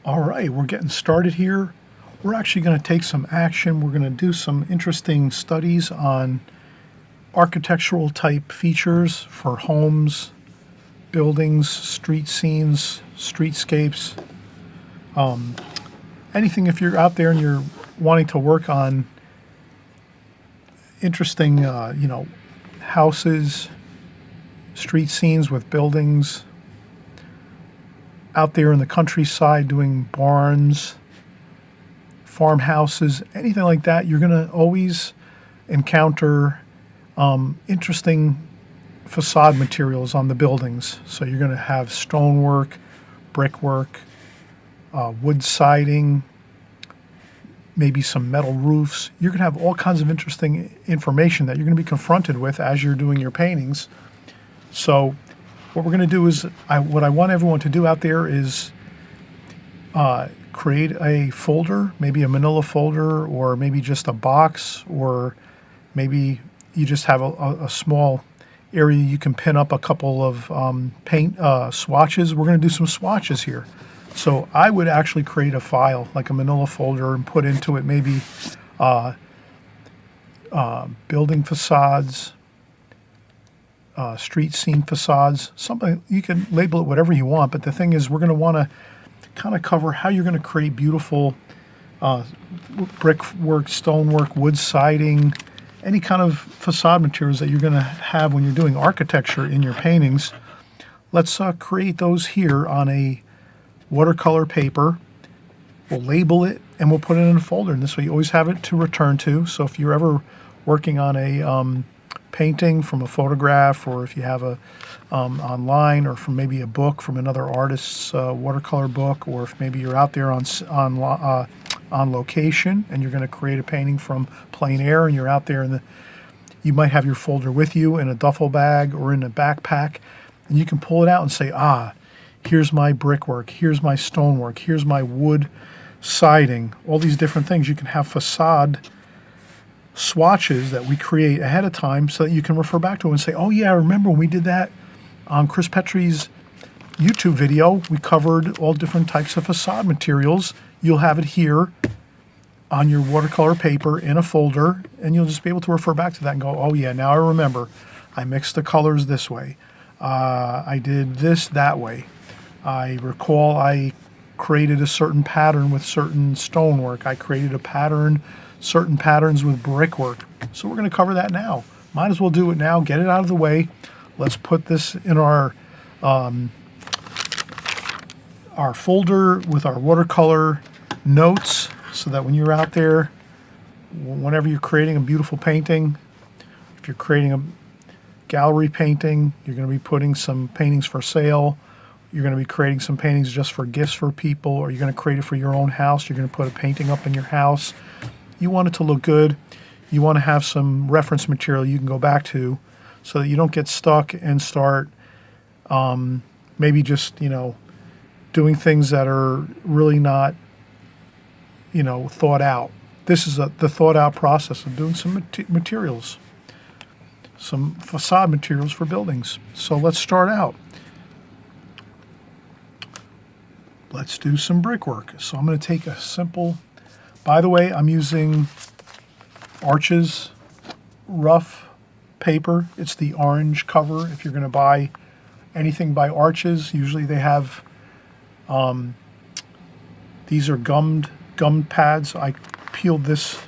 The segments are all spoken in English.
All right, we're getting started here. We're actually going to take some action. We're going to do some interesting studies on architectural type features for homes, buildings, street scenes, streetscapes, anything. If you're out there and you're wanting to work on interesting, houses, street scenes with buildings, out there in the countryside doing barns, farmhouses, anything like that, you're going to always encounter interesting facade materials on the buildings. So you're going to have stonework, brickwork, wood siding, maybe some metal roofs. You're going to have all kinds of interesting information that you're going to be confronted with as you're doing your paintings. So what we're going to do is, what I want everyone to do out there is create a folder, maybe a manila folder, or maybe just a box, or maybe you just have a small area you can pin up a couple of paint swatches. We're going to do some swatches here. So I would actually create a file, like a manila folder, and put into it maybe building facades, street scene facades, something. You can label it whatever you want, but the thing is, we're going to want to kind of cover how you're going to create beautiful brickwork, stonework, wood siding, any kind of facade materials that you're going to have when you're doing architecture in your paintings. Let's create those here on a watercolor paper. We'll label it and we'll put it in a folder, and this way you always have it to return to. So if you're ever working on a painting from a photograph, or if you have a online, or from maybe a book from another artist's watercolor book, or if maybe you're out there on location and you're going to create a painting from plein air, and you're out there you might have your folder with you in a duffel bag or in a backpack, and you can pull it out and say, here's my brickwork, here's my stonework, here's my wood siding, all these different things. You can have facade swatches that we create ahead of time so that you can refer back to it and say, oh yeah, I remember when we did that on Chris Petri's YouTube video. We covered all different types of facade materials. You'll have it here on your watercolor paper in a folder, and you'll just be able to refer back to that and go, oh yeah, now I remember. I mixed the colors this way. I did this that way. I recall I created a certain pattern with certain stonework. I created a pattern, certain patterns with brickwork. So we're going to cover that now. Might as well do it now, get it out of the way. Let's put this in our folder with our watercolor notes, so that when you're out there, whenever you're creating a beautiful painting, if you're creating a gallery painting, you're going to be putting some paintings for sale, you're going to be creating some paintings just for gifts for people, or you're going to create it for your own house, you're going to put a painting up in your house. You want it to look good. You want to have some reference material you can go back to, so that you don't get stuck and start maybe just, doing things that are really not, thought out. This is the thought out process of doing some materials, some facade materials for buildings. So let's start out. Let's do some brickwork. So I'm going to take a simple, by the way, I'm using Arches rough paper. It's the orange cover. If you're going to buy anything by Arches, usually they have, these are gummed pads. I peeled this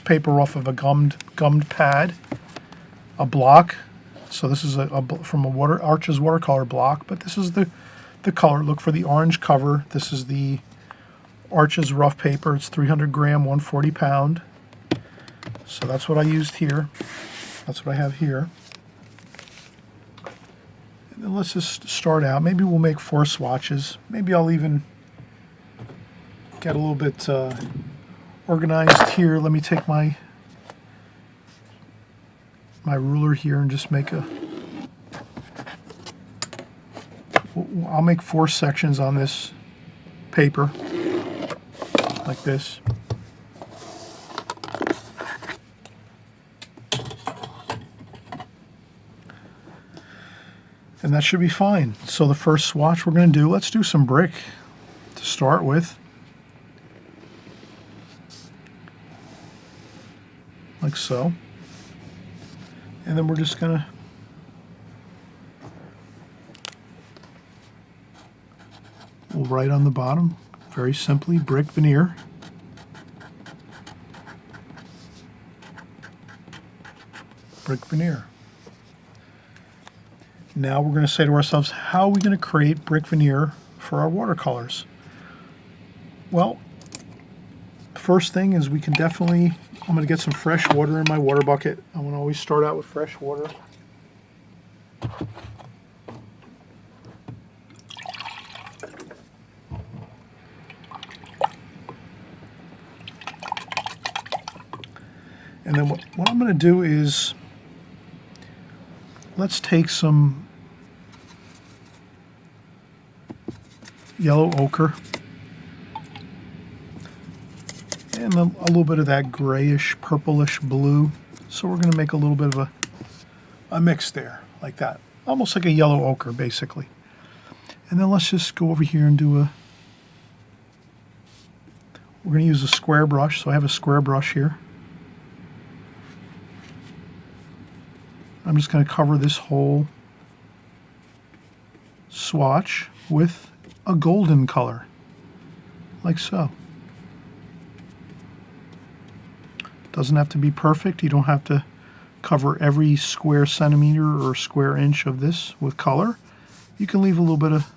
paper off of a gummed pad, a block. So this is from Arches watercolor block, but this is the color. Look for the orange cover. This is the Arches rough paper. It's 300 gram, 140 pound. So that's what I used here. That's what I have here. And then let's just start out. Maybe we'll make 4 swatches. Maybe I'll even get a little bit organized here. Let me take my ruler here and just make I'll make 4 sections on this paper, like this. And that should be fine. So the first swatch we're going to do, let's do some brick to start with. Like so. And then we're just going to write on the bottom, very simply, brick veneer. Brick veneer. Now we're going to say to ourselves, how are we going to create brick veneer for our watercolors? Well, first thing is we can definitely, I'm going to get some fresh water in my water bucket. I want to always start out with fresh water. And then what I'm going to do is, let's take some yellow ochre and a little bit of that grayish, purplish blue. So we're going to make a little bit of a mix there, like that. Almost like a yellow ochre, basically. And then let's just go over here and do we're going to use a square brush. So I have a square brush here. I'm just going to cover this whole swatch with a golden color, like so. Doesn't have to be perfect. You don't have to cover every square centimeter or square inch of this with color. You can leave a little bit of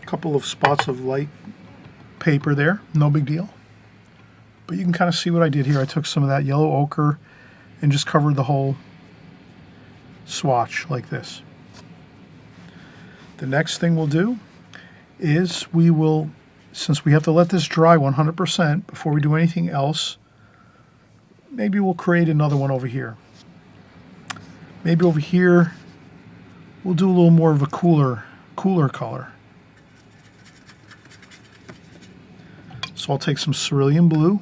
couple of spots of light paper there, no big deal. But you can kind of see what I did here. I took some of that yellow ochre and just covered the whole swatch like this. The next thing we'll do is we will, since we have to let this dry 100% before we do anything else, maybe we'll create another one over here. Maybe over here we'll do a little more of a cooler color. So I'll take some cerulean blue,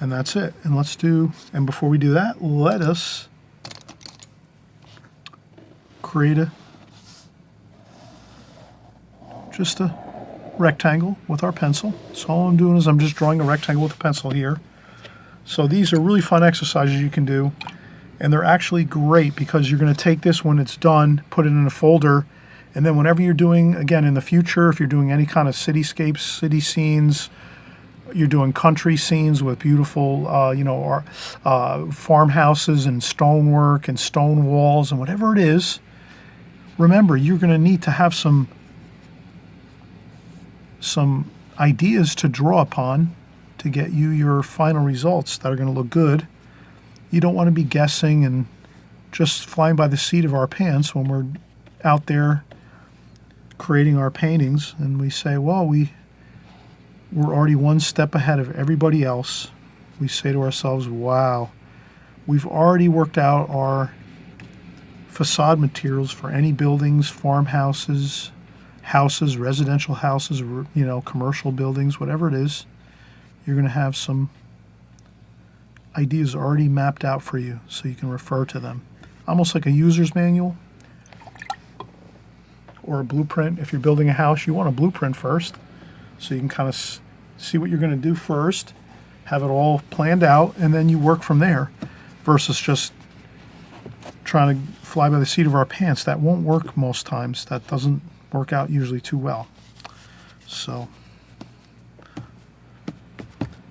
and that's it. And let's do, and before we do that, let us create just a rectangle with our pencil. So all I'm doing is I'm just drawing a rectangle with a pencil here. So these are really fun exercises you can do, and they're actually great because you're going to take this when it's done, put it in a folder, and then whenever you're doing, again, in the future, if you're doing any kind of cityscapes, city scenes, you're doing country scenes with beautiful, farmhouses and stonework and stone walls and whatever it is, remember, you're going to need to have some ideas to draw upon to get you your final results that are going to look good. You don't want to be guessing and just flying by the seat of our pants when we're out there creating our paintings and we say, well, we're already one step ahead of everybody else. We say to ourselves, wow, we've already worked out our facade materials for any buildings, farmhouses, houses, residential houses, commercial buildings, whatever it is. You're going to have some ideas already mapped out for you so you can refer to them. Almost like a user's manual or a blueprint. If you're building a house, you want a blueprint first so you can kind of see what you're going to do first, have it all planned out, and then you work from there versus just trying to fly by the seat of our pants. That won't work most times. That doesn't work out usually too well. So,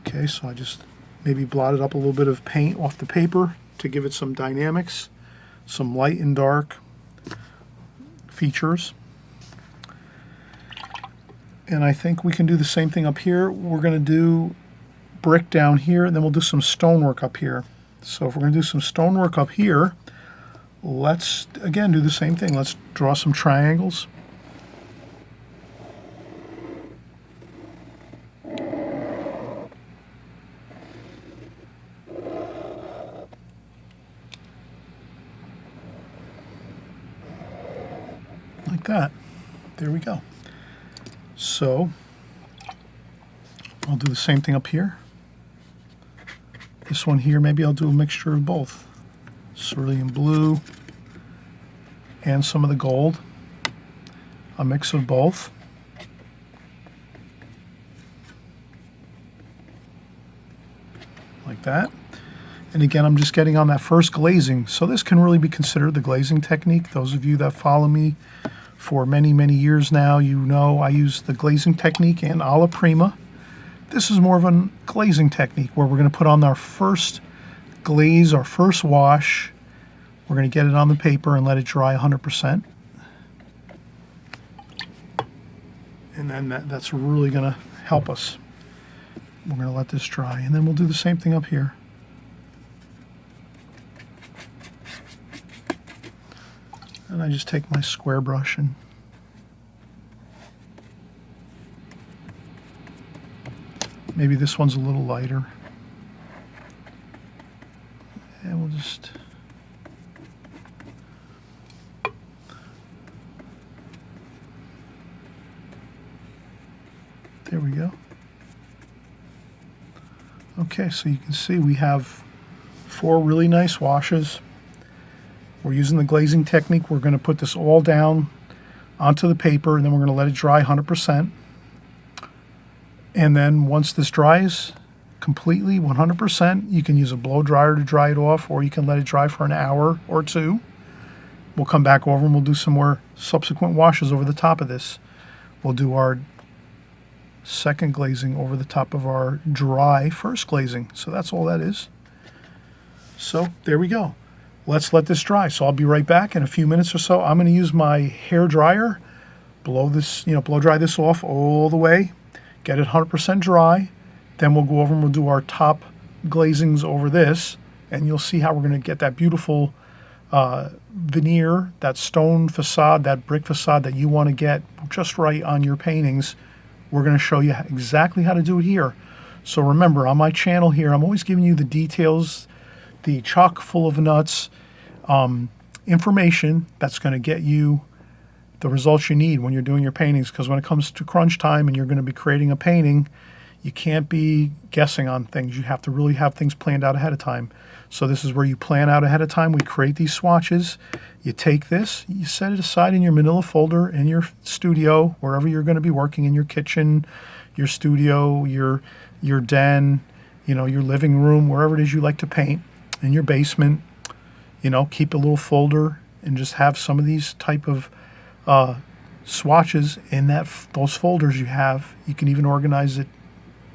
okay, so I just maybe blotted up a little bit of paint off the paper to give it some dynamics, some light and dark features. And I think we can do the same thing up here. We're going to do brick down here, and then we'll do some stonework up here. So if we're going to do some stonework up here, let's, again, do the same thing. Let's draw some triangles. Like that. There we go. So I'll do the same thing up here. This one here, maybe I'll do a mixture of both. Cerulean blue and some of the gold, a mix of both. Like that. And again, I'm just getting on that first glazing. So this can really be considered the glazing technique. Those of you that follow me for many, many years now, you know I use the glazing technique and alla prima. This is more of a glazing technique where we're going to put on our first glaze, our first wash. We're going to get it on the paper and let it dry 100%. And then that's really going to help us. We're going to let this dry, and then we'll do the same thing up here. And I just take my square brush and maybe this one's a little lighter. And we'll just there we go. Okay, so you can see we have 4 really nice washes. We're using the glazing technique. We're going to put this all down onto the paper, and then we're going to let it dry 100%. And then once this dries completely 100%, you can use a blow dryer to dry it off, or you can let it dry for an hour or 2. We'll come back over and we'll do some more subsequent washes over the top of this. We'll do our second glazing over the top of our dry first glazing. So that's all that is. So there we go. Let's let this dry. So I'll be right back in a few minutes or so. I'm going to use my hair dryer, blow dry this off all the way, get it 100% dry. Then we'll go over and we'll do our top glazings over this, and you'll see how we're going to get that beautiful veneer, that stone facade, that brick facade that you want to get just right on your paintings. We're going to show you exactly how to do it here. So remember, on my channel here, I'm always giving you the details, the chock full of nuts, information that's going to get you the results you need when you're doing your paintings. Because when it comes to crunch time and you're going to be creating a painting, you can't be guessing on things. You have to really have things planned out ahead of time. So this is where you plan out ahead of time. We create these swatches. You take this, you set it aside in your manila folder in your studio, wherever you're going to be working, in your kitchen, your studio, your den, your living room, wherever it is you like to paint, in your basement. Keep a little folder and just have some of these type of swatches in those folders you have. You can even organize it,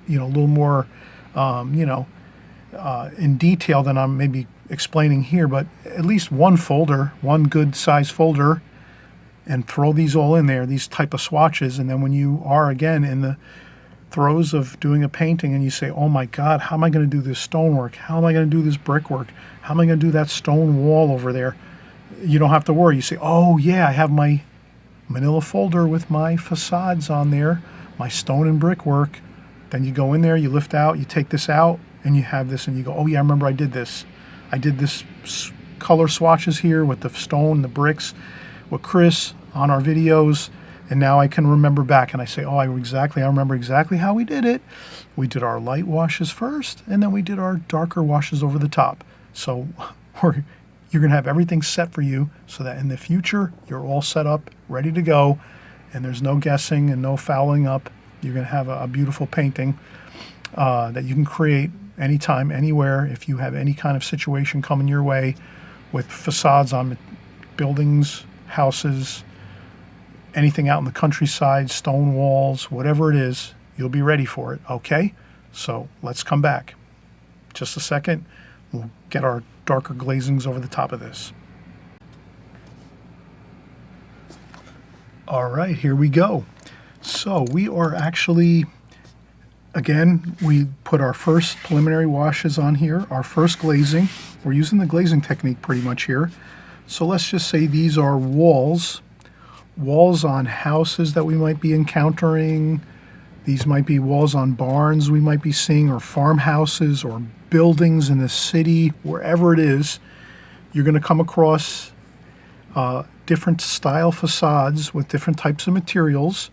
a little more, in detail than I'm maybe explaining here, but at least one folder, one good size folder, and throw these all in there, these type of swatches. And then when you are again in the throes of doing a painting and you say, oh my God, how am I going to do this stonework? How am I going to do this brickwork? How am I going to do that stone wall over there? You don't have to worry. You say, oh yeah, I have my manila folder with my facades on there, my stone and brickwork. Then you go in there, you lift out, you take this out, and you have this, and you go, oh yeah, I remember I did this. I did this color swatches here with the stone, the bricks, with Chris on our videos, and now I can remember back, and I say, oh, I remember exactly how we did it. We did our light washes first, and then we did our darker washes over the top. So you're going to have everything set for you so that in the future, you're all set up, ready to go, and there's no guessing and no fouling up. You're going to have a beautiful painting that you can create anytime, anywhere, if you have any kind of situation coming your way with facades on buildings, houses, anything out in the countryside, stone walls, whatever it is, you'll be ready for it, okay? So let's come back. Just a second, we'll get our darker glazings over the top of this. All right, here we go. So we are actually, again, we put our first preliminary washes on here, our first glazing. We're using the glazing technique pretty much here. So let's just say these are walls on houses that we might be encountering. These might be walls on barns we might be seeing, or farmhouses, or buildings in the city, wherever it is. You're going to come across different style facades with different types of materials.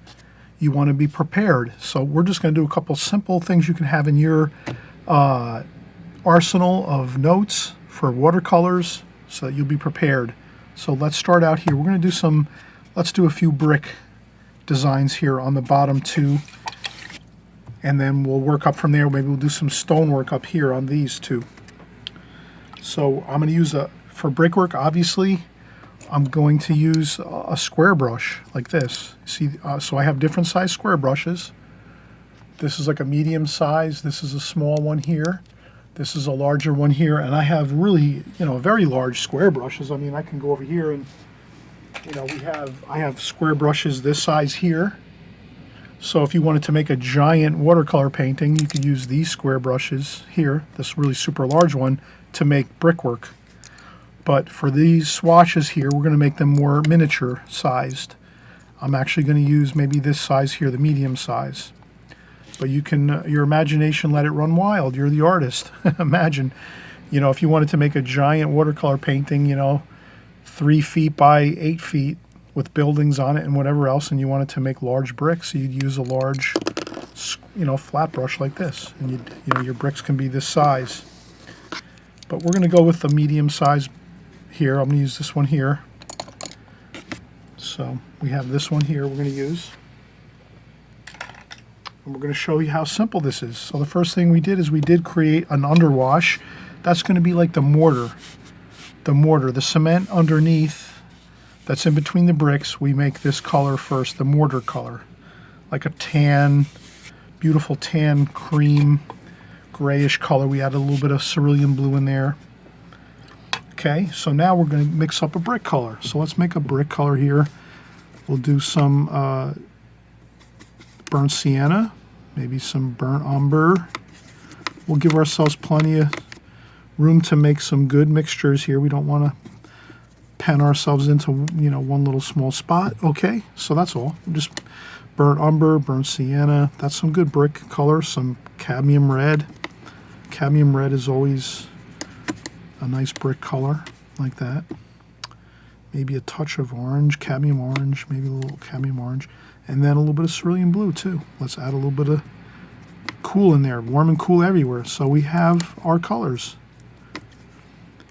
You want to be prepared. So we're just going to do a couple simple things you can have in your arsenal of notes for watercolors so that you'll be prepared. So let's start out here. We're going to do some, let's do a few brick designs here on the bottom two, and then we'll work up from there. Maybe we'll do some stonework up here on these two. So I'm going to use for brickwork, obviously, I'm going to use a square brush like this. See, so I have different size square brushes. This is like a medium size. This is a small one here. This is a larger one here, and I have really, very large square brushes. I mean, I can go over here and, I have square brushes this size here. So if you wanted to make a giant watercolor painting, you could use these square brushes here, this really super large one, to make brickwork. But for these swatches here, we're going to make them more miniature sized. I'm actually going to use maybe this size here, the medium size. But you can, your imagination, let it run wild. You're the artist. Imagine, if you wanted to make a giant watercolor painting, 3 feet by 8 feet with buildings on it and whatever else, and you wanted to make large bricks, you'd use a large, flat brush like this. And your bricks can be this size. But we're going to go with the medium size here. I'm going to use this one here. So we have this one here we're going to use. And we're going to show you how simple this is. So the first thing we did is we did create an underwash. That's going to be like the mortar. The cement underneath that's in between the bricks, we make this color first, the mortar color. Like a tan, beautiful tan cream, grayish color. We add a little bit of cerulean blue in there. Okay, so now we're going to mix up a brick color. So let's make a brick color here. We'll do some burnt sienna, maybe some burnt umber. We'll give ourselves plenty of room to make some good mixtures here. We don't want to pen ourselves into, one little small spot. Okay, so that's all. Just burnt umber, burnt sienna. That's some good brick color, some cadmium red. Cadmium red is always a nice brick color, like that. Maybe a touch of orange, cadmium orange, maybe a little cadmium orange. And then a little bit of cerulean blue too. Let's add a little bit of cool in there, warm and cool everywhere. So we have our colors.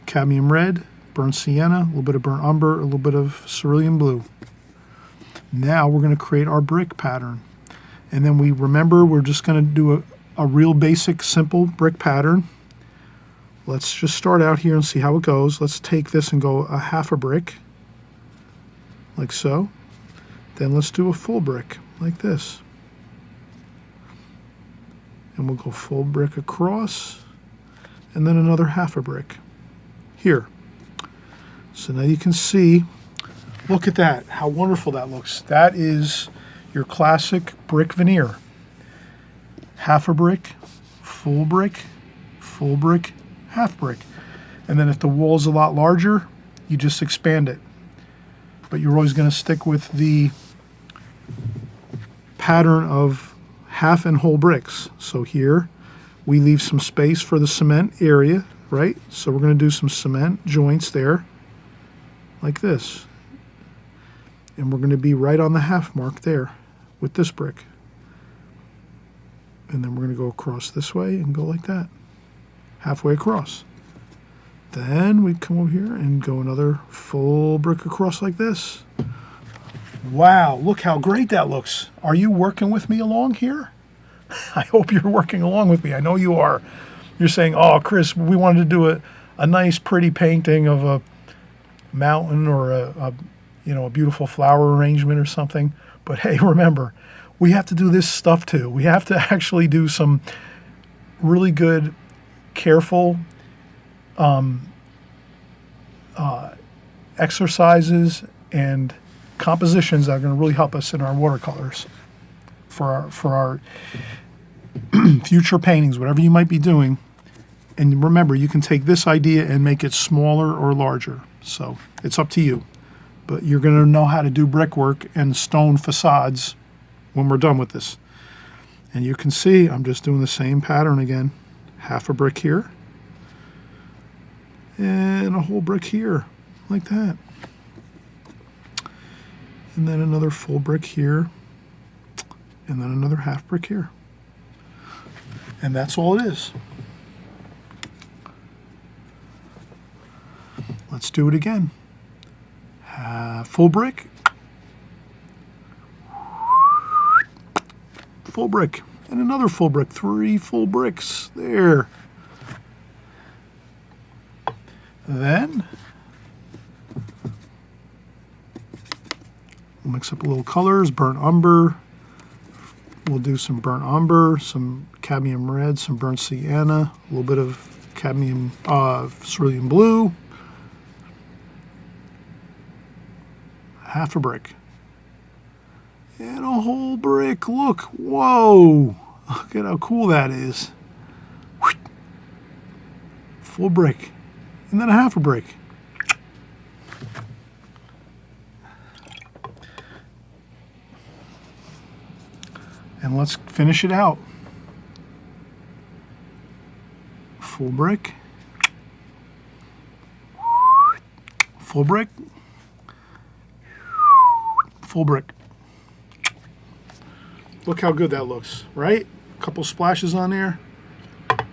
Cadmium red, burnt sienna, a little bit of burnt umber, a little bit of cerulean blue. Now we're going to create our brick pattern. And then we're just going to do a real basic, simple brick pattern. Let's just start out here and see how it goes. Let's take this and go a half a brick, like so. Then let's do a full brick, like this. And we'll go full brick across, and then another half a brick here. So now you can see, look at that, how wonderful that looks. That is your classic brick veneer. Half a brick, full brick, half brick. And then if the wall's a lot larger, you just expand it. But you're always going to stick with the pattern of half and whole bricks. So here we leave some space for the cement area, right? So we're going to do some cement joints there, like this. And we're going to be right on the half mark there with this brick. And then we're going to go across this way and go like that, halfway across. Then we come over here and go another full brick across like this. Wow, look how great that looks. Are you working with me along here? I hope you're working along with me. I know you are. You're saying, oh, Chris, we wanted to do a nice, pretty painting of a mountain or a beautiful flower arrangement or something. But hey, remember, we have to do this stuff too. We have to actually do some really good, careful exercises and compositions that are going to really help us in our watercolors for our future paintings, whatever you might be doing. And remember, you can take this idea and make it smaller or larger. So it's up to you. But you're going to know how to do brickwork and stone facades when we're done with this. And you can see I'm just doing the same pattern again. Half a brick here. And a whole brick here, like that. And then another full brick here. And then another half brick here. And that's all it is. Let's do it again. Full brick. Full brick. And another full brick. 3 full bricks. There. Then we'll mix up a little colors. Burnt umber. We'll do some burnt umber, some cadmium red, some burnt sienna, a little bit of cadmium cerulean blue. Half a brick. And a whole brick. Look. Whoa. Look at how cool that is. Full brick. And then a half a brick. And let's finish it out. Full brick. Full brick. Full brick. Look how good that looks, right? A couple splashes on there. A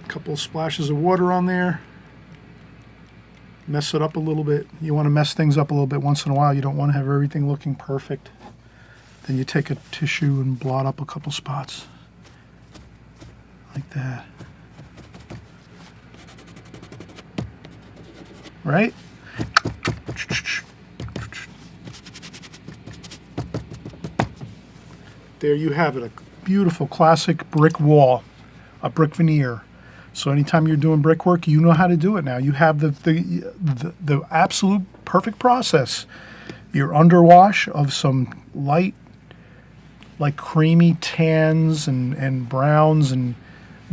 couple splashes of water on there. Mess it up a little bit. You want to mess things up a little bit once in a while. You don't want to have everything looking perfect. Then you take a tissue and blot up a couple spots. Like that. Right? There you have it, a beautiful classic brick wall, a brick veneer. So anytime you're doing brickwork, you know how to do it now. You have the absolute perfect process. Your underwash of some light, like creamy tans and browns and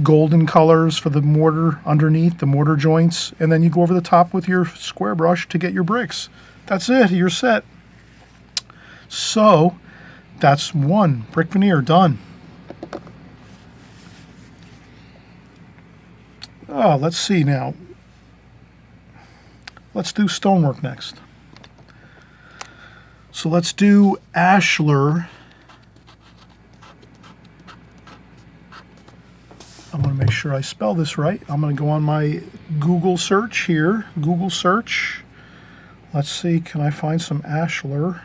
golden colors for the mortar underneath, the mortar joints, and then you go over the top with your square brush to get your bricks. That's it, you're set. So that's one brick veneer done. Oh, let's see now. Let's do stonework next. So let's do Ashlar. I'm going to make sure I spell this right. I'm going to go on my Google search here. Google search. Let's see, can I find some Ashlar?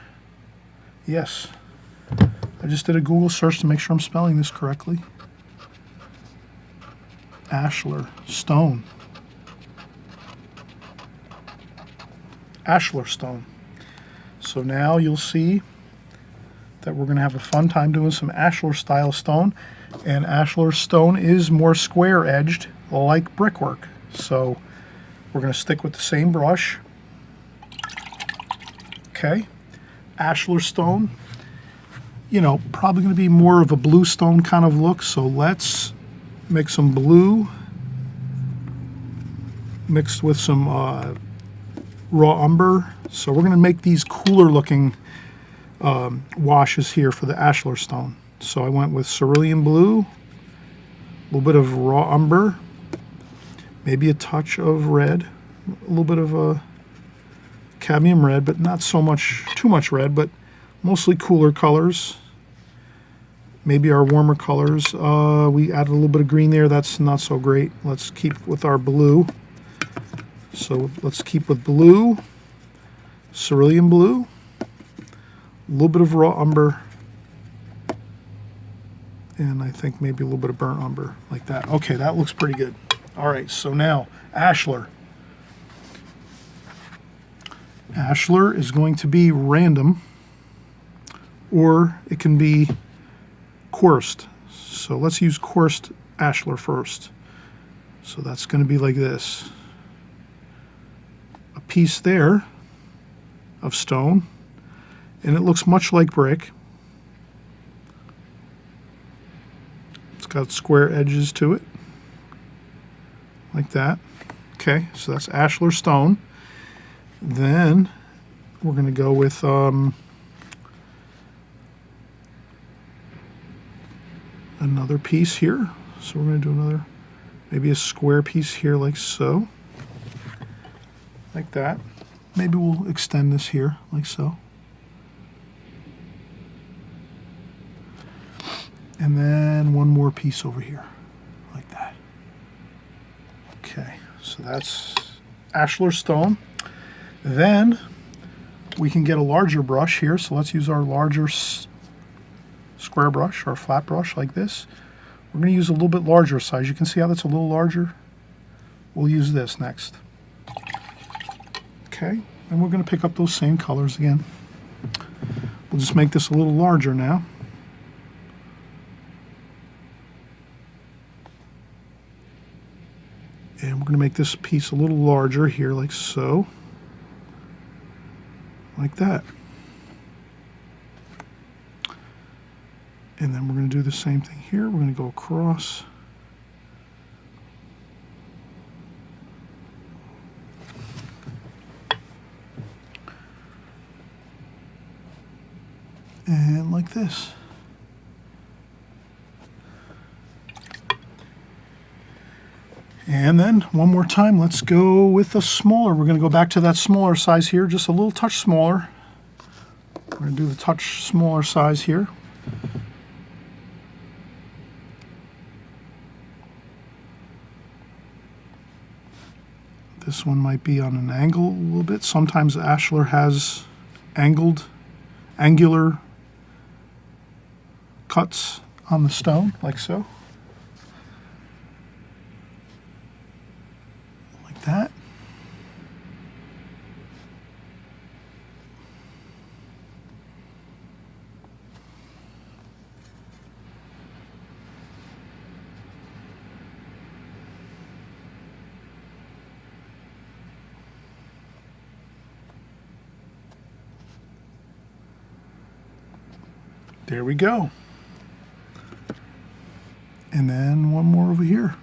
Yes. I just did a Google search to make sure I'm spelling this correctly. Ashler Stone. Ashler Stone. So now you'll see that we're going to have a fun time doing some Ashlar style stone. And Ashlar Stone is more square edged, like brickwork. So we're going to stick with the same brush. Okay. Ashlar Stone, you know, probably going to be more of a blue stone kind of look. So let's make some blue mixed with some raw umber. So we're going to make these cooler looking washes here for the Ashlar Stone. So I went with cerulean blue, a little bit of raw umber, maybe a touch of red, a little bit of cadmium red, but not so much, too much red, but mostly cooler colors. Maybe our warmer colors. We added a little bit of green there. That's not so great. Let's keep with our blue. So let's keep with blue, cerulean blue, a little bit of raw umber, and I think maybe a little bit of burnt umber, like that. Okay, that looks pretty good. All right, so now Ashlar. Ashlar is going to be random, or it can be coursed. So let's use coursed Ashlar first. So that's going to be like this. A piece there of stone, and it looks much like brick. It's got square edges to it, like that. Okay, so that's Ashlar Stone. Then we're going to go with another piece here. So we're going to do another, maybe a square piece here like so. Like that. Maybe we'll extend this here like so. And then one more piece over here, like that. Okay, so that's Ashlar Stone. Then we can get a larger brush here. So let's use our larger square brush or flat brush like this. We're going to use a little bit larger size. You can see how that's a little larger. We'll use this next. Okay, and we're going to pick up those same colors again. We'll just make this a little larger now. And we're going to make this piece a little larger here, like so. Like that. And then we're going to do the same thing here. We're going to go across. And like this. And then one more time, let's go with a smaller. We're going to go back to that smaller size here, just a little touch smaller. We're going to do the touch smaller size here. This one might be on an angle a little bit. Sometimes Ashlar has angular cuts on the stone, like so. Like that. There we go. And then one more over here.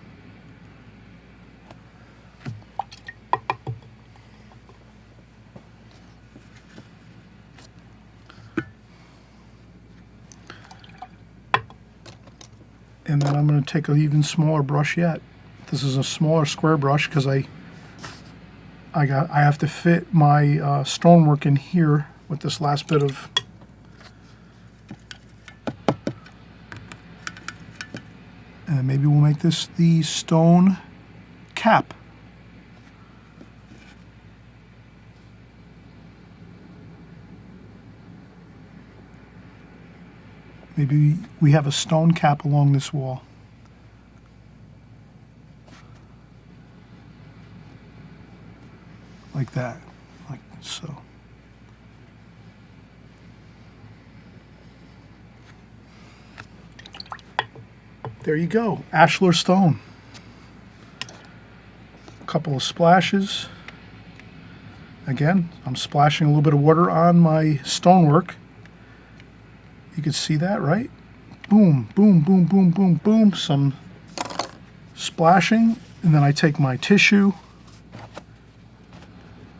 And then I'm going to take an even smaller brush yet. This is a smaller square brush because I have to fit my stonework in here with this last bit of and maybe we'll make this the stone cap. Maybe we have a stone cap along this wall. Like that, like so. There you go, Ashlar Stone. A couple of splashes. Again, I'm splashing a little bit of water on my stonework. You can see that, right? Boom, boom, boom, boom, boom, boom. Some splashing, and then I take my tissue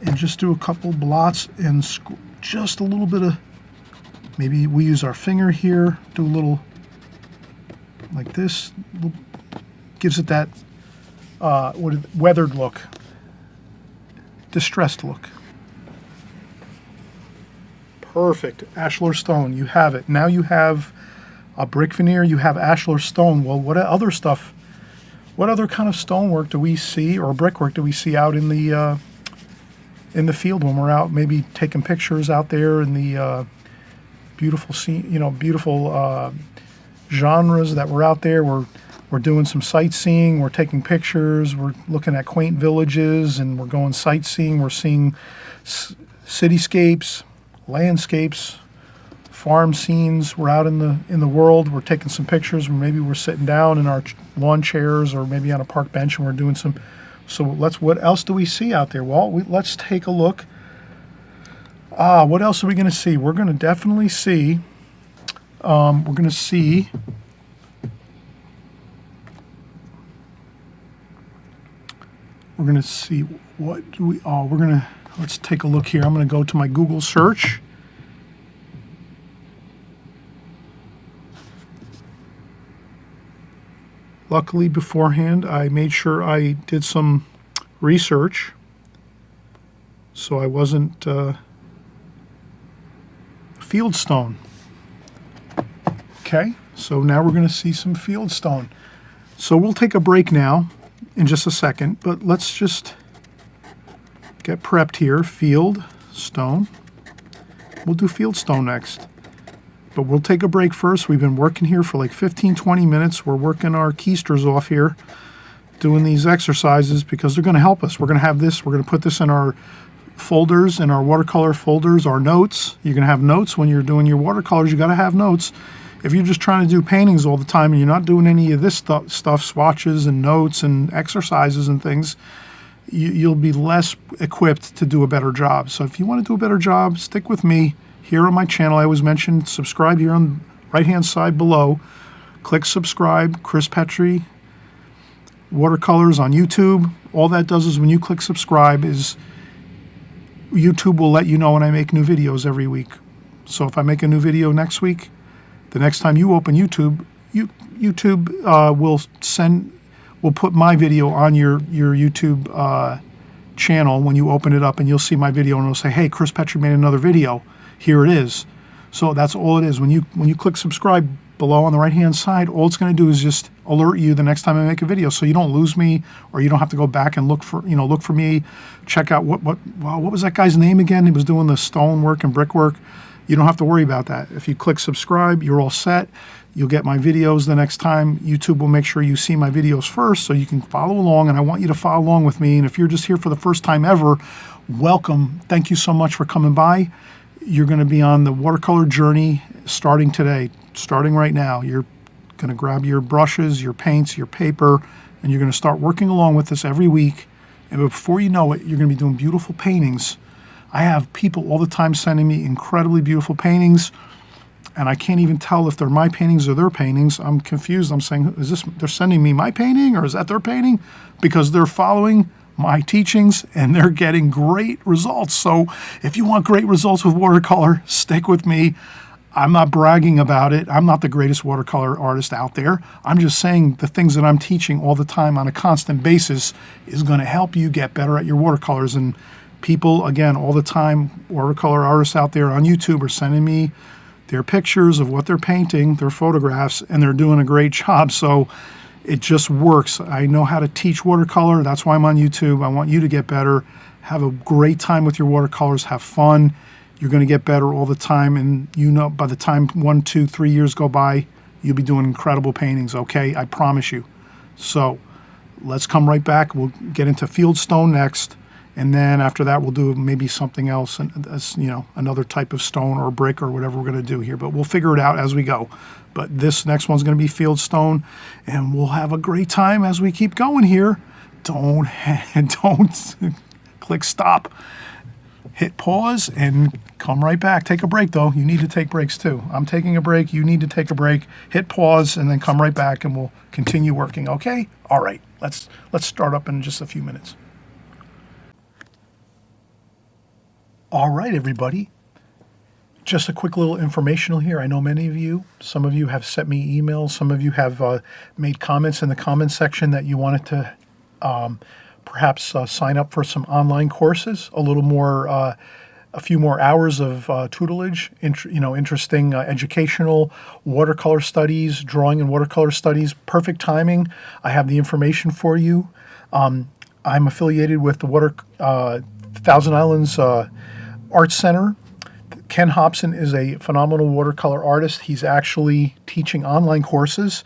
and just do a couple blots and just a little bit of, maybe we use our finger here, do a little like this, gives it that weathered look, distressed look. Perfect, Ashlar Stone, you have it. Now you have a brick veneer, you have Ashlar Stone. Well, what other stuff, what other kind of stonework do we see, or brickwork do we see out in the field when we're out maybe taking pictures out there in the beautiful scene, you know, beautiful genres that we're out there. We're doing some sightseeing, we're taking pictures, we're looking at quaint villages, and we're going sightseeing. We're seeing cityscapes, landscapes, farm scenes. We're out in the world, we're taking some pictures, or maybe we're sitting down in our lawn chairs or maybe on a park bench and we're doing some. So what else do we see out there? Well, let's take a look. What else are we going to see? We're going to definitely see what do we, let's take a look here. I'm going to go to my Google search. Luckily beforehand I made sure I did some research so I wasn't Fieldstone. Okay, so now we're going to see some Fieldstone. So we'll take a break now in just a second, but let's just get prepped here. Fieldstone. we'll do Fieldstone next. But we'll take a break first. We've been working here for like 15, 20 minutes. We're working our keisters off here, doing these exercises because they're going to help us. We're going to have this, we're going to put this in our folders, in our watercolor folders, our notes. You're going to have notes when you're doing your watercolors. You got to have notes. If you're just trying to do paintings all the time and you're not doing any of this stuff, swatches and notes and exercises and things, you'll be less equipped to do a better job. So if you want to do a better job, stick with me here on my channel. I always mention subscribe here on the right-hand side below. Click subscribe, Chris Petri, Watercolors on YouTube. All that does is when you click subscribe is YouTube will let you know when I make new videos every week. So if I make a new video next week, the next time you open YouTube, YouTube will put my video on your YouTube channel when you open it up, and you'll see my video and it'll say, hey, Chris Petri made another video. Here it is. So that's all it is. When you click subscribe below on the right hand side, all it's going to do is just alert you the next time I make a video, so you don't lose me, or you don't have to go back and look for me, check out what was that guy's name again? He was doing the stone work and brickwork. You don't have to worry about that. If you click subscribe, you're all set. You'll get my videos the next time. YouTube will make sure you see my videos first so you can follow along, and I want you to follow along with me. And if you're just here for the first time ever, welcome. Thank you so much for coming by. You're going to be on the watercolor journey starting today, starting right now. You're going to grab your brushes, your paints, your paper, and you're going to start working along with this every week. And before you know it, you're going to be doing beautiful paintings. I have people all the time sending me incredibly beautiful paintings, and I can't even tell if they're my paintings or their paintings. I'm confused. I'm saying, they're sending me my painting or is that their painting? Because they're following my teachings and they're getting great results. So if you want great results with watercolor, stick with me. I'm not bragging about it. I'm not the greatest watercolor artist out there. I'm just saying the things that I'm teaching all the time on a constant basis is going to help you get better at your watercolors. And people, again, all the time, watercolor artists out there on YouTube are sending me their pictures of what they're painting, their photographs, and they're doing a great job. So it just works. I know how to teach watercolor. That's why I'm on YouTube. I want you to get better. Have a great time with your watercolors. Have fun. You're going to get better all the time. And you know, by the time 1, 2, 3 years go by, you'll be doing incredible paintings, okay? I promise you. So let's come right back. We'll get into Fieldstone next. And then after that, we'll do maybe something else, another type of stone or brick or whatever we're going to do here. But we'll figure it out as we go. But this next one's going to be Fieldstone, and we'll have a great time as we keep going here. Don't click stop. Hit pause and come right back. Take a break, though. You need to take breaks, too. I'm taking a break. You need to take a break. Hit pause and then come right back, and we'll continue working, okay? All right. Let's start up in just a few minutes. All right, everybody. Just a quick little informational here. I know many of you, some of you have sent me emails. Some of you have made comments in the comment section that you wanted to perhaps sign up for some online courses, a few more hours of tutelage, interesting educational watercolor studies, drawing and watercolor studies. Perfect timing. I have the information for you. I'm affiliated with the Thousand Islands Art Center. Ken Hobson is a phenomenal watercolor artist. He's actually teaching online courses.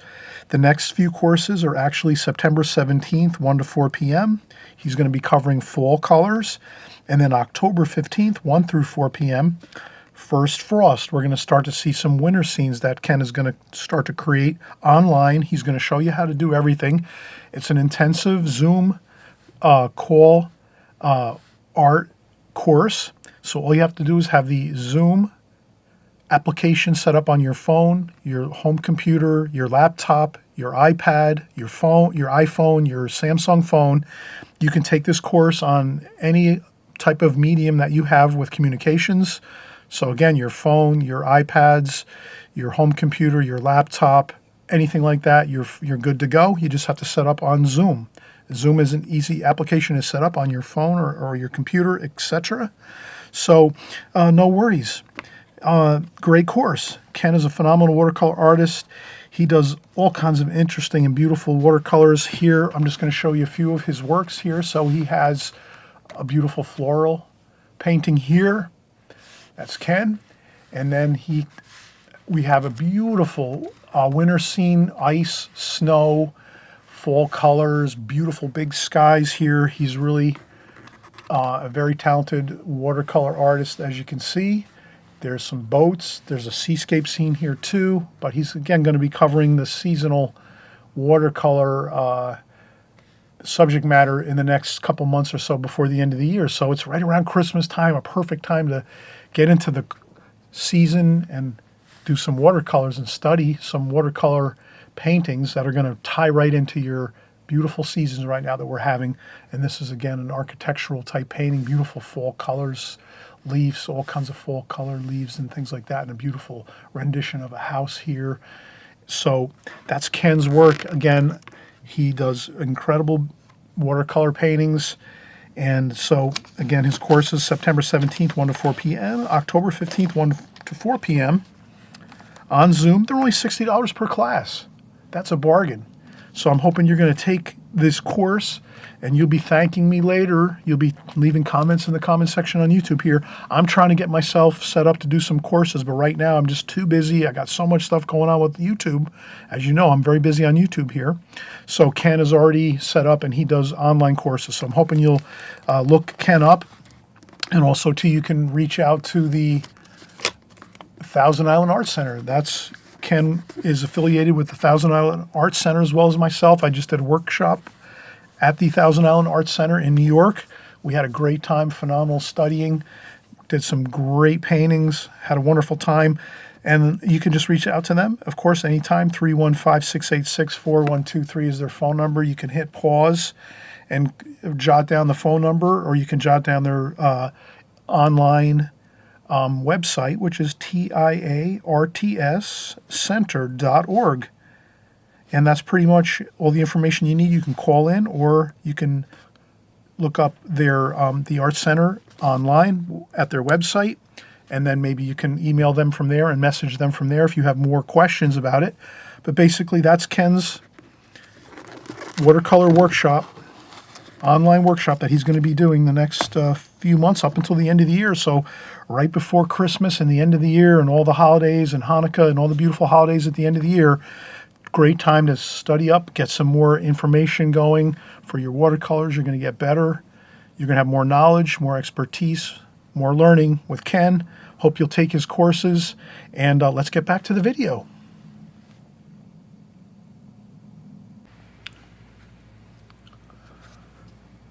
The next few courses are actually September 17th, 1 to 4 p.m. He's going to be covering fall colors. And then October 15th, 1 through 4 p.m., First Frost. We're going to start to see some winter scenes that Ken is going to start to create online. He's going to show you how to do everything. It's an intensive Zoom call art course. So all you have to do is have the Zoom application set up on your phone, your home computer, your laptop, your iPad, your phone, your iPhone, your Samsung phone. You can take this course on any type of medium that you have with communications. So again, your phone, your iPads, your home computer, your laptop, anything like that, you're good to go. You just have to set up on Zoom. Zoom is an easy application to set up on your phone or your computer, etc. So no worries. Great course. Ken is a phenomenal watercolor artist. He does all kinds of interesting and beautiful watercolors. Here, I'm just going to show you a few of his works here. So he has a beautiful floral painting here. That's Ken. And then we have a beautiful winter scene, ice, snow, fall colors, beautiful big skies here. He's really a very talented watercolor artist, as you can see. There's some boats. There's a seascape scene here too, but he's again going to be covering the seasonal watercolor subject matter in the next couple months or so before the end of the year. So it's right around Christmas time, a perfect time to get into the season and do some watercolors and study some watercolor paintings that are going to tie right into your beautiful seasons right now that we're having. And this is again an architectural type painting, beautiful fall colors, leaves, all kinds of fall color leaves and things like that, and a beautiful rendition of a house here. So that's Ken's work. Again, he does incredible watercolor paintings. And so again, his course is September 17th, 1 to 4 p.m., October 15th, 1 to 4 p.m. on Zoom. They're only $60 per class. That's a bargain. So I'm hoping you're going to take this course and you'll be thanking me later. You'll be leaving comments in the comment section on YouTube here. I'm trying to get myself set up to do some courses, but right now I'm just too busy. I got so much stuff going on with YouTube. As you know, I'm very busy on YouTube here. So Ken is already set up and he does online courses. So I'm hoping you'll look Ken up. And also too, you can reach out to the Thousand Island Art Center. Ken is affiliated with the Thousand Island Art Center as well as myself. I just did a workshop at the Thousand Island Art Center in New York. We had a great time, phenomenal studying, did some great paintings, had a wonderful time. And you can just reach out to them, of course, anytime. 315-686-4123 is their phone number. You can hit pause and jot down the phone number, or you can jot down their online website, which is tiartscenter.org. And that's pretty much all the information you need. You can call in, or you can look up their the Art Center online at their website, and then maybe you can email them from there and message them from there if you have more questions about it. But basically, that's Ken's watercolor workshop, online workshop that he's going to be doing the next few months up until the end of the year. So right before Christmas and the end of the year and all the holidays and Hanukkah and all the beautiful holidays at the end of the year, great time to study up, get some more information going for your watercolors. You're going to get better. You're going to have more knowledge, more expertise, more learning with Ken. Hope you'll take his courses, and let's get back to the video.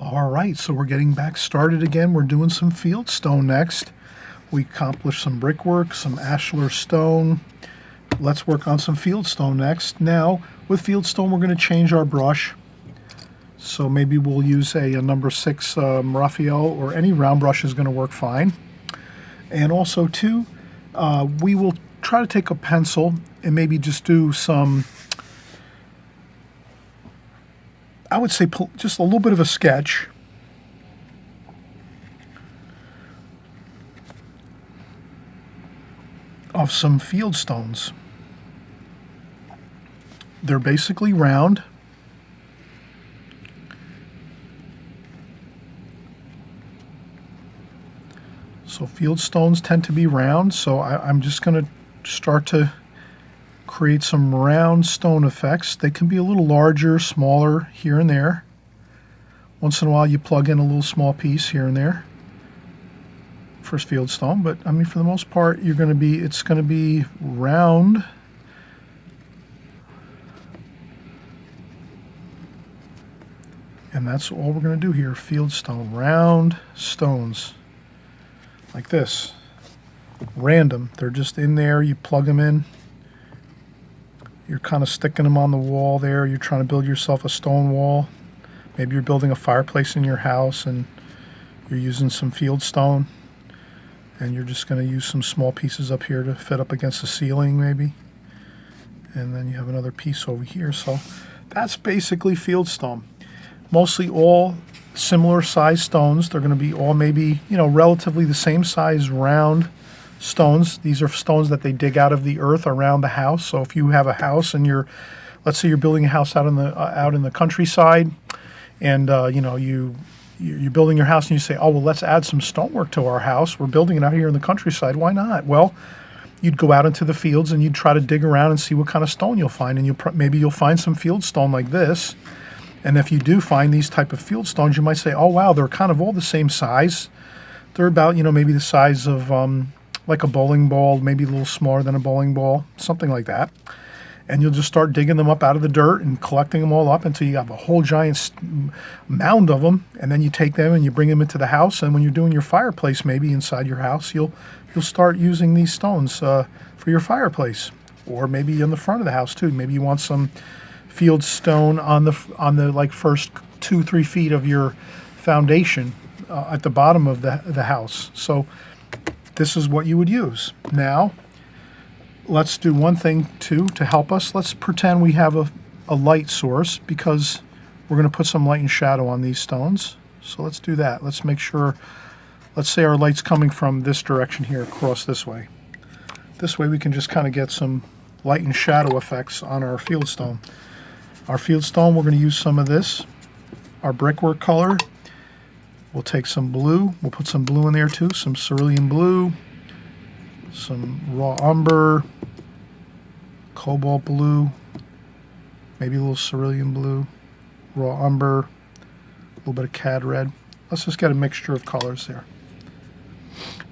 All right, so we're getting back started again. We're doing some Fieldstone next. We accomplished some brickwork, some Ashler Stone. Let's work on some Fieldstone next. Now, with Fieldstone, we're going to change our brush. So maybe we'll use a number 6 Raphael, or any round brush is going to work fine. And also, too, we will try to take a pencil and maybe just do some, I would say just a little bit of a sketch. Of some Fieldstones. They're basically round. So Fieldstones tend to be round, so I'm just going to start to create some round stone effects. They can be a little larger, smaller here and there. Once in a while you plug in a little small piece here and there for Fieldstone, but I mean for the most part it's going to be round. And that's all we're going to do here, Fieldstone, round stones like this. Random, they're just in there, you plug them in. You're kind of sticking them on the wall there. You're trying to build yourself a stone wall. Maybe you're building a fireplace in your house and you're using some Fieldstone. And you're just going to use some small pieces up here to fit up against the ceiling maybe. And then you have another piece over here. So that's basically Fieldstone. Mostly all similar size stones. They're going to be all maybe, relatively the same size round stones. These are stones that they dig out of the earth around the house. So if you have a house and let's say you're building a house out in the countryside, and you're building your house and you say, oh, well, let's add some stonework to our house. We're building it out here in the countryside. Why not? Well, you'd go out into the fields and you'd try to dig around and see what kind of stone you'll find. And maybe you'll find some fieldstone like this. And if you do find these type of fieldstones, you might say, oh, wow, they're kind of all the same size. They're about, maybe the size of like a bowling ball, maybe a little smaller than a bowling ball, something like that. And you'll just start digging them up out of the dirt and collecting them all up until you have a whole giant mound of them. And then you take them and you bring them into the house. And when you're doing your fireplace, maybe inside your house, you'll start using these stones for your fireplace, or maybe in the front of the house too. Maybe you want some Fieldstone on the like first 2-3 feet of your foundation at the bottom of the house. So this is what you would use. Now, let's do one thing too to help us. Let's pretend we have a light source, because we're going to put some light and shadow on these stones. So let's do that. Let's make sure, let's say our light's coming from this direction here, across this way. This way we can just kind of get some light and shadow effects on our Fieldstone. Our Fieldstone, we're going to use some of this, our brickwork color. We'll take some blue. We'll put some blue in there too, some cerulean blue, some raw umber, cobalt blue, maybe a little cerulean blue, raw umber, a little bit of cad red. Let's just get a mixture of colors there.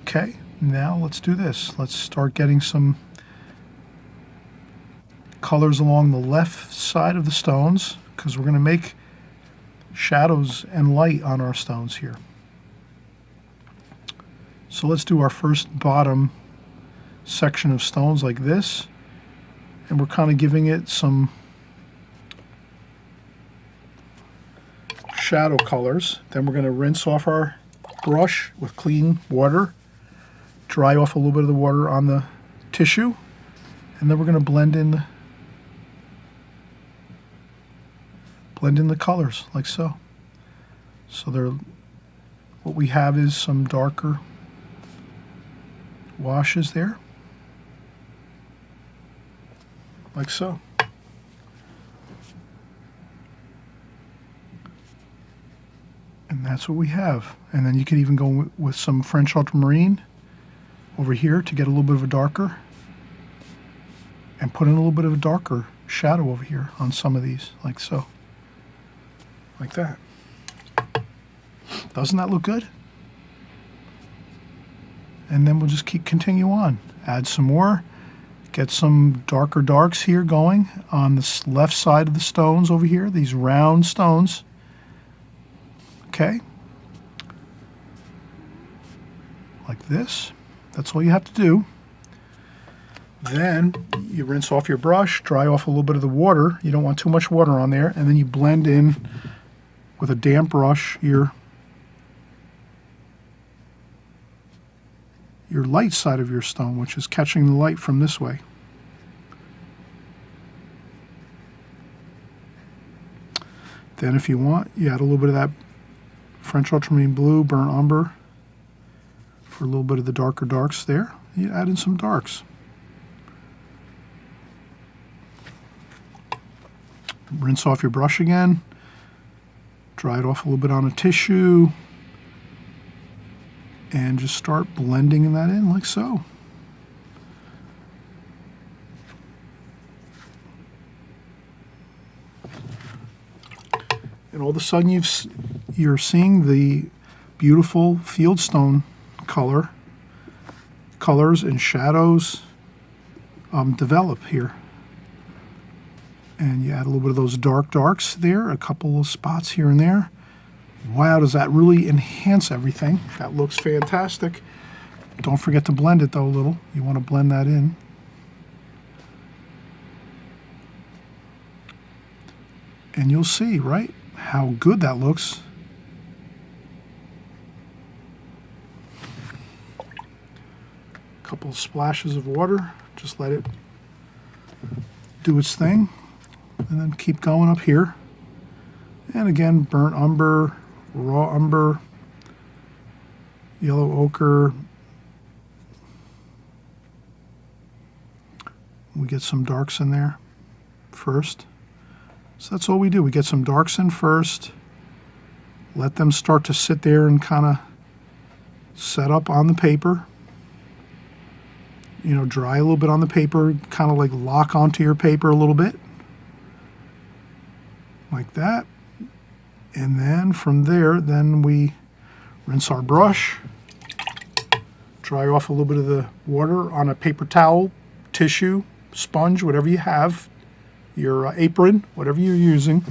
Okay, now let's do this. Let's start getting some colors along the left side of the stones, because we're going to make shadows and light on our stones here. So let's do our first bottom section of stones like this, and we're kind of giving it some shadow colors. Then we're going to rinse off our brush with clean water, dry off a little bit of the water on the tissue, and then we're going to blend in the colors like so. So what we have is some darker washes there, like so. And that's what we have. And then you could even go with some French ultramarine over here to get a little bit of a darker, and put in a little bit of a darker shadow over here on some of these, like so. Like that. Doesn't that look good? And then we'll just continue on. Add some more. Get some darker darks here going on the left side of the stones over here, these round stones. Okay. Like this. That's all you have to do. Then you rinse off your brush, dry off a little bit of the water. You don't want too much water on there. And then you blend in with a damp brush your light side of your stone, which is catching the light from this way. Then if you want, you add a little bit of that French ultramarine blue, burnt umber, for a little bit of the darker darks there. You add in some darks. Rinse off your brush again. Dry it off a little bit on a tissue, and just start blending that in like so. And all of a sudden you're seeing the beautiful Fieldstone colors and shadows develop here. And you add a little bit of those darks there, a couple of spots here and there. Wow, does that really enhance everything. That looks fantastic. Don't forget to blend it though a little. You want to blend that in. And you'll see, right, how good that looks. A couple of splashes of water, just let it do its thing. And then keep going up here. And again, burnt umber, raw umber, yellow ochre. We get some darks in there first. So that's all we do. We get some darks in first, let them start to sit there and kind of set up on the paper. you know, dry a little bit on the paper, kind of like lock onto your paper a little bit, like that. And then from there, then we rinse our brush, dry off a little bit of the water on a paper towel, tissue, sponge, whatever you have, your apron, whatever you're using.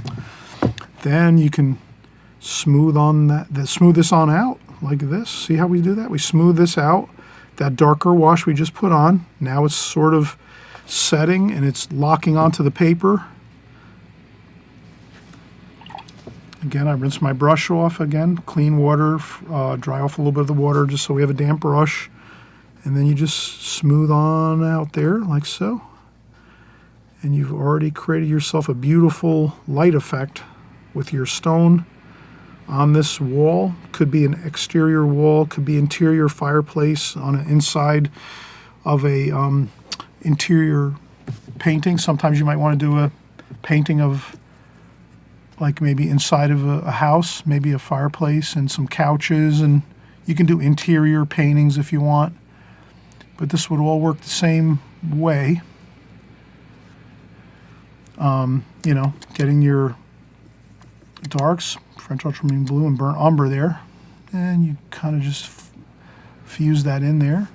Then you can smooth on smooth this on out like this. See how we do that? We smooth this out. That darker wash we just put on, now it's sort of setting and it's locking onto the paper. Again, I rinse my brush off again, clean water, dry off a little bit of the water just so we have a damp brush. And then you just smooth on out there like so. And you've already created yourself a beautiful light effect with your stone on this wall. Could be an exterior wall, could be interior fireplace on an inside of a interior painting. Sometimes you might want to do a painting of like maybe inside of a house, maybe a fireplace and some couches, and you can do interior paintings if you want. But this would all work the same way. You know, getting your darks, French ultramarine blue and burnt umber there, and you kind of just fuse that in there.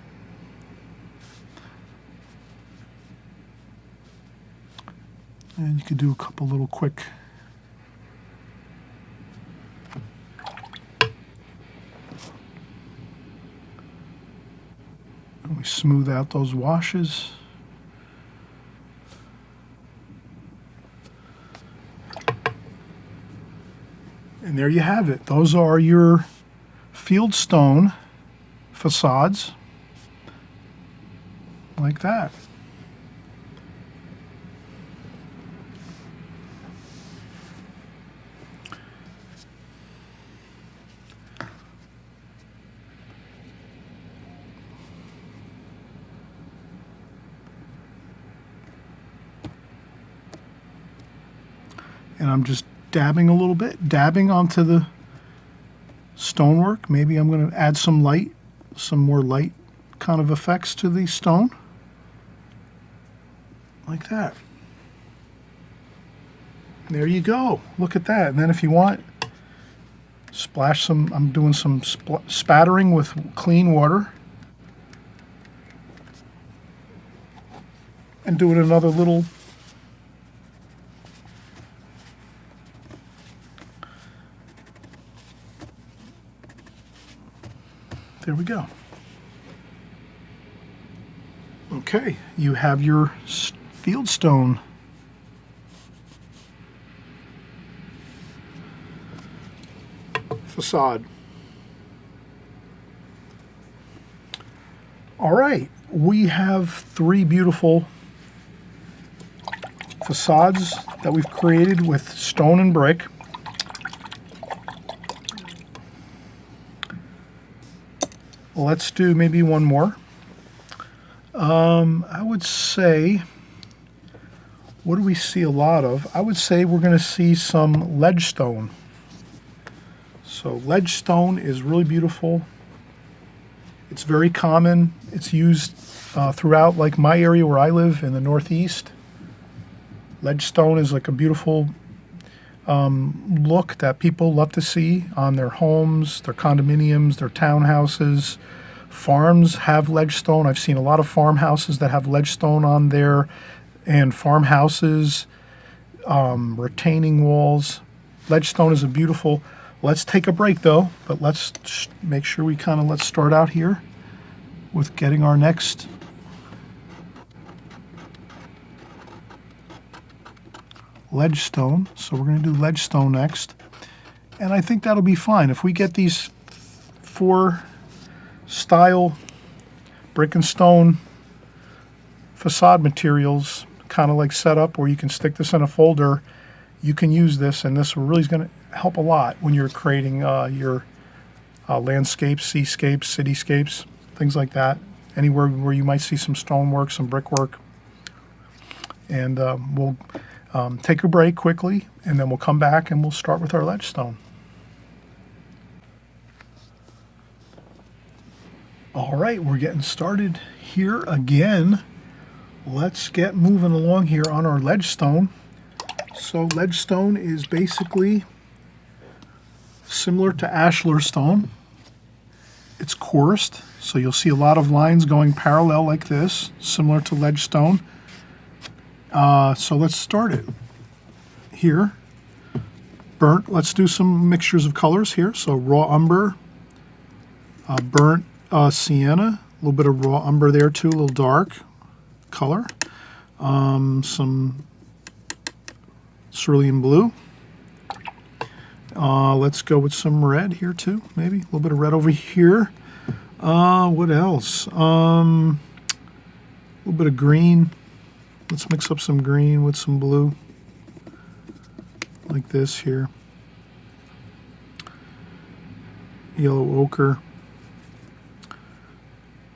And you could do a couple little quick and we smooth out those washes. And there you have it. Those are your Fieldstone facades, like that. And I'm just dabbing a little bit, dabbing onto the stonework. Maybe I'm going to add some light, some more light kind of effects to the stone, like that. There you go. Look at that. And then if you want, splash some, I'm doing some spattering with clean water. And doing another little there we go. Okay, you have your Fieldstone facade. All right, we have 3 beautiful facades that we've created with stone and brick. Let's do maybe one more. I would say, what do we see a lot of? I would say we're going to see some ledgestone. So ledgestone is really beautiful. It's very common. It's used throughout, like my area where I live in the Northeast. Ledgestone is like a beautiful look that people love to see on their homes, their condominiums, their townhouses. Farms have ledgestone. I've seen a lot of farmhouses that have ledgestone on there, and farmhouses, retaining walls. Ledgestone is a beautiful. Let's take a break though, but let's make sure we let's start out here with getting our next ledgestone. So we're going to do ledgestone next, and I think that'll be fine if we get these 4 style brick and stone facade materials kind of like set up where you can stick this in a folder. You can use this, and this really is going to help a lot when you're creating your landscapes, seascapes, cityscapes, things like that. Anywhere where you might see some stonework, some brickwork. And we'll take a break quickly, and then we'll come back and we'll start with our ledgestone. All right, we're getting started here again. Let's get moving along here on our Ledgestone. So Ledgestone is basically similar to Ashler Stone. It's coursed, so you'll see a lot of lines going parallel like this, similar to Ledgestone. So let's start it here. Burnt, let's do some mixtures of colors here. So raw umber, burnt sienna, a little bit of raw umber there too, a little dark color. Some cerulean blue. Let's go with some red here too, maybe. A little bit of red over here. What else? A little bit of green. Let's mix up some green with some blue. Like this here. Yellow ochre.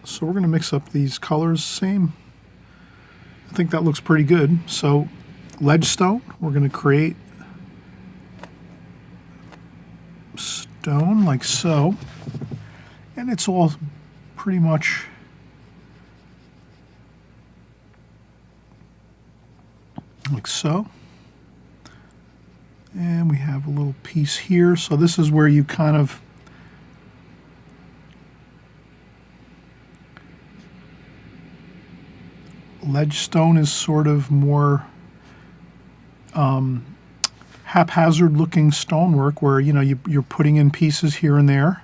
So we're going to mix up these colors, same. I think that looks pretty good. So Ledgestone, we're going to create stone like so. And it's all pretty much like so. And we have a little piece here. So this is where you kind of Ledgestone is sort of more haphazard looking stonework where, you know, you're putting in pieces here and there.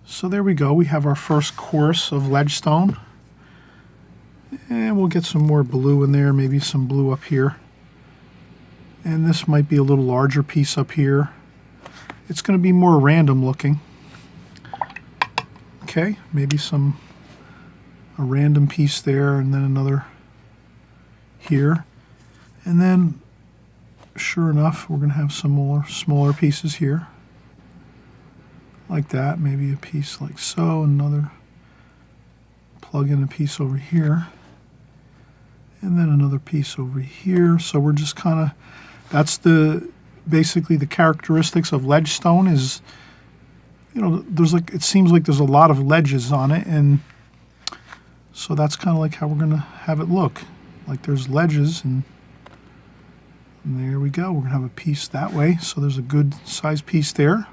So there we go. We have our first course of Ledgestone. And we'll get some more blue in there, maybe some blue up here. And this might be a little larger piece up here. It's going to be more random looking. Okay, maybe a random piece there, and then another here. And then, sure enough, we're going to have some more smaller pieces here. Like that, maybe a piece like so, another, plug in a piece over here. And then another piece over here. So we're just kind of, that's basically the characteristics of Ledgestone is, you know, it seems like there's a lot of ledges on it, and so that's kind of like how we're going to have it look. Like there's ledges, and there we go. We're going to have a piece that way. So there's a good size piece there.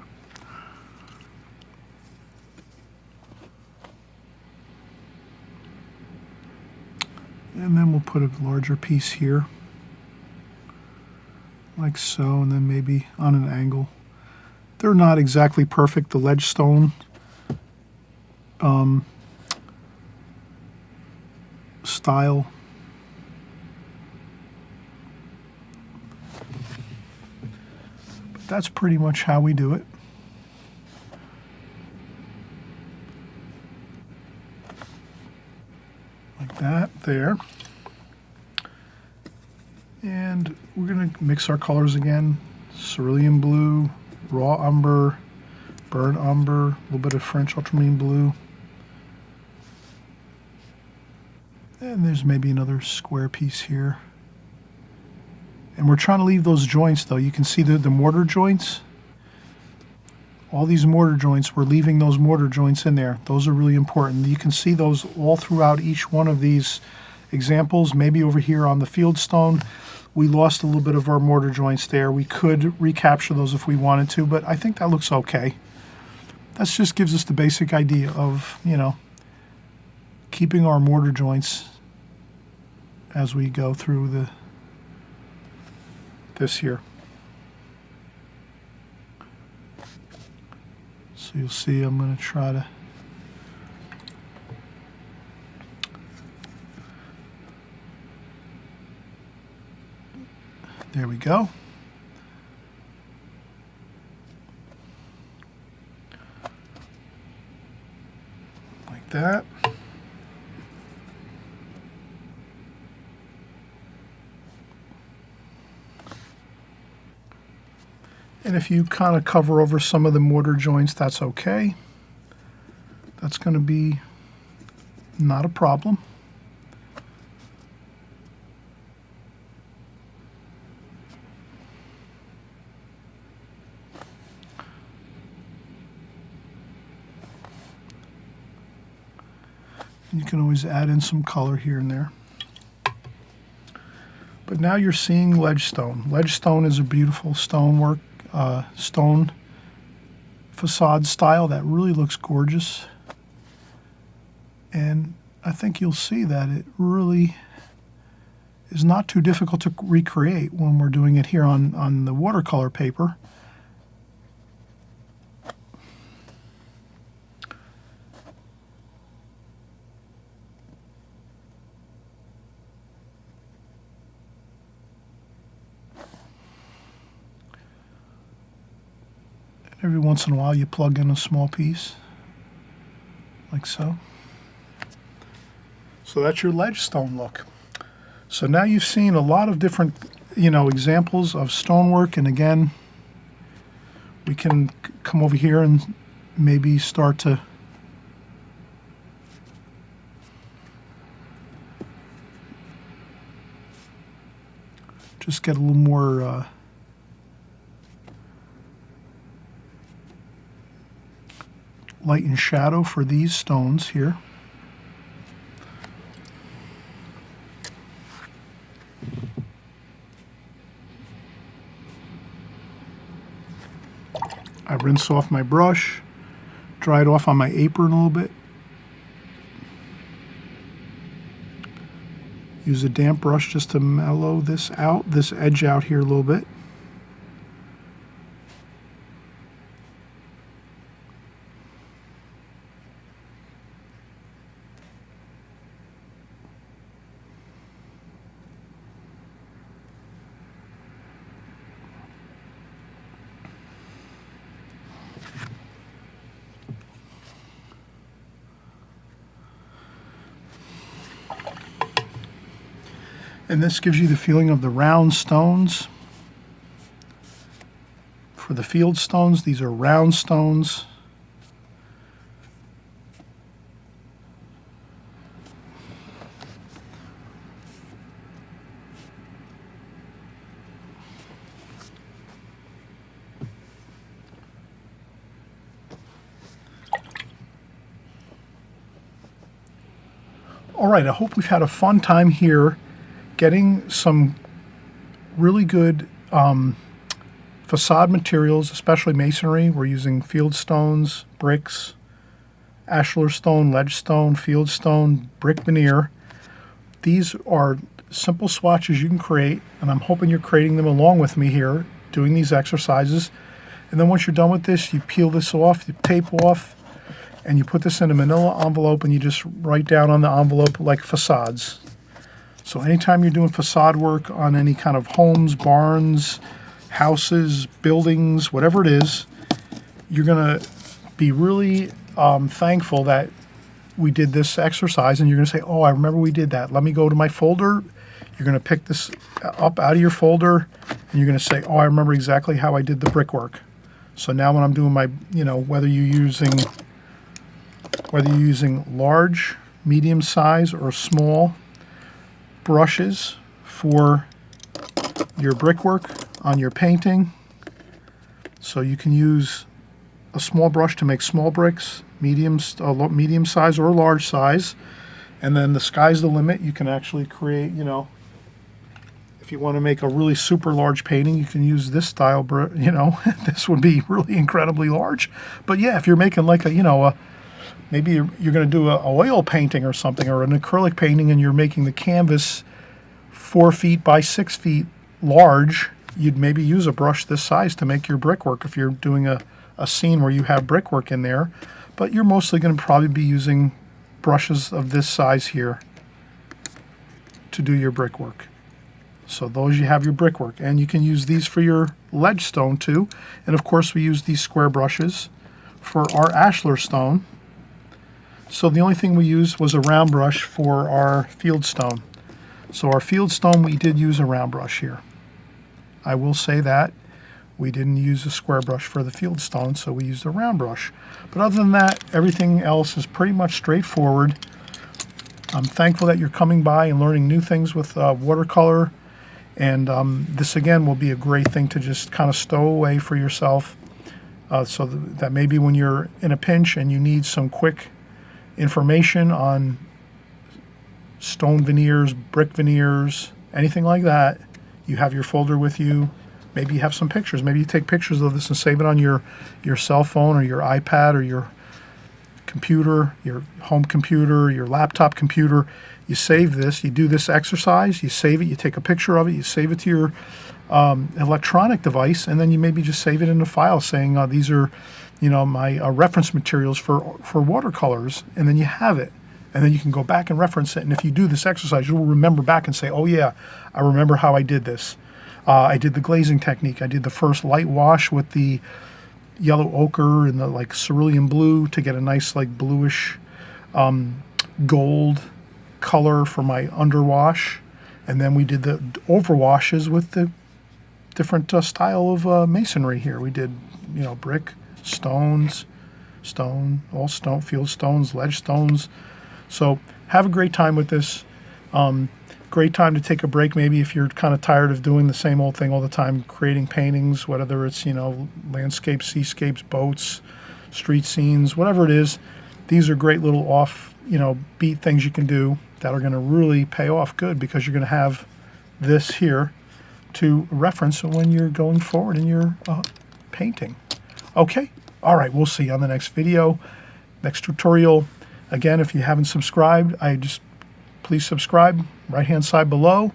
And then we'll put a larger piece here. Like so, and then maybe on an angle. They're not exactly perfect, the Ledgestone style. But that's pretty much how we do it. Like that there. And we're going to mix our colors again. Cerulean blue, raw umber, burnt umber, a little bit of French ultramarine blue. And there's maybe another square piece here. And we're trying to leave those joints though. You can see the mortar joints. All these mortar joints, we're leaving those mortar joints in there. Those are really important. You can see those all throughout each one of these examples. Maybe over here on the Fieldstone, we lost a little bit of our mortar joints there. We could recapture those if we wanted to, but I think that looks okay. That just gives us the basic idea of, you know, keeping our mortar joints as we go through this here. So you'll see I'm going to try to there we go. Like that. And if you kind of cover over some of the mortar joints, that's okay. That's going to be not a problem. You can always add in some color here and there. But now you're seeing Ledgestone. Ledgestone is a beautiful stonework, stone facade style that really looks gorgeous. And I think you'll see that it really is not too difficult to recreate when we're doing it here on the watercolor paper. Every once in a while you plug in a small piece, like so. So that's your Ledgestone look. So now you've seen a lot of different, examples of stonework, and again, we can come over here and maybe start to just get a little more light and shadow for these stones here. I rinse off my brush, dry it off on my apron a little bit. Use a damp brush just to mellow this out, this edge out here a little bit. And this gives you the feeling of the round stones. For the Fieldstones, these are round stones. All right, I hope we've had a fun time here getting some really good facade materials, especially masonry. We're using Fieldstones, bricks, Ashler Stone, Ledgestone, Fieldstone, brick veneer. These are simple swatches you can create, and I'm hoping you're creating them along with me here, doing these exercises. And then once you're done with this, you peel this off, you tape off, and you put this in a manila envelope, and you just write down on the envelope like facades. So anytime you're doing facade work on any kind of homes, barns, houses, buildings, whatever it is, you're going to be really thankful that we did this exercise, and you're going to say, oh, I remember we did that. Let me go to my folder. You're going to pick this up out of your folder, and you're going to say, oh, I remember exactly how I did the brickwork. So now when I'm doing my, whether you're using large, medium size, or small brushes for your brickwork on your painting. So you can use a small brush to make small bricks, medium size or large size, and then the sky's the limit. You can actually create, if you want to make a really super large painting, you can use this style, this would be really incredibly large. But yeah, if you're making like maybe you're going to do an oil painting or something, or an acrylic painting, and you're making the canvas 4 feet by 6 feet large, you'd maybe use a brush this size to make your brickwork if you're doing a scene where you have brickwork in there. But you're mostly going to probably be using brushes of this size here to do your brickwork. So those you have your brickwork. And you can use these for your Ledgestone too. And of course we use these square brushes for our Ashlar Stone. So the only thing we used was a round brush for our Fieldstone. So our Fieldstone, we did use a round brush here. I will say that we didn't use a square brush for the Fieldstone, so we used a round brush. But other than that, everything else is pretty much straightforward. I'm thankful that you're coming by and learning new things with watercolor. And this again will be a great thing to just kind of stow away for yourself, so that maybe when you're in a pinch and you need some quick information on stone veneers, brick veneers, anything like that. You have your folder with you. Maybe you have some pictures. Maybe you take pictures of this and save it on your cell phone or your iPad or your computer, your home computer, your laptop computer. You save this, you do this exercise, you save it, you take a picture of it, you save it to your electronic device, and then you maybe just save it in a file saying these are, my reference materials for watercolors, and then you have it. And then you can go back and reference it. And if you do this exercise, you'll remember back and say, oh yeah, I remember how I did this. I did the glazing technique. I did the first light wash with the yellow ochre and the like cerulean blue to get a nice like bluish gold color for my underwash. And then we did the overwashes with the different style of masonry here. We did, brick, stones, stone, all stone, fieldstones, ledgestones. So have a great time with this. Great time to take a break maybe if you're kind of tired of doing the same old thing all the time, creating paintings, whether it's, landscapes, seascapes, boats, street scenes, whatever it is. These are great little off, beat things you can do that are going to really pay off good, because you're going to have this here to reference when you're going forward in your painting. Okay, all right, we'll see you on the next video, next tutorial. Again, if you haven't subscribed, please subscribe, right-hand side below.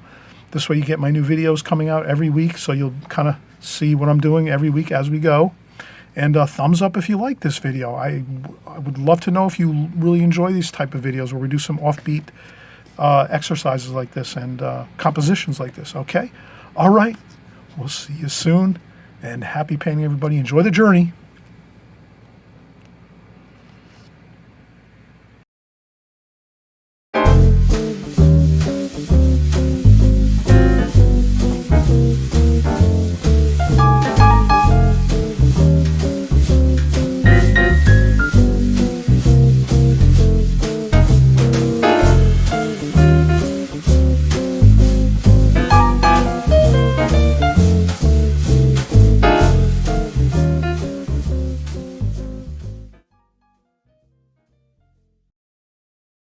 This way you get my new videos coming out every week, so you'll kind of see what I'm doing every week as we go. And thumbs up if you like this video. I would love to know if you really enjoy these type of videos where we do some offbeat exercises like this and compositions like this, okay? All right, we'll see you soon, and happy painting, everybody. Enjoy the journey.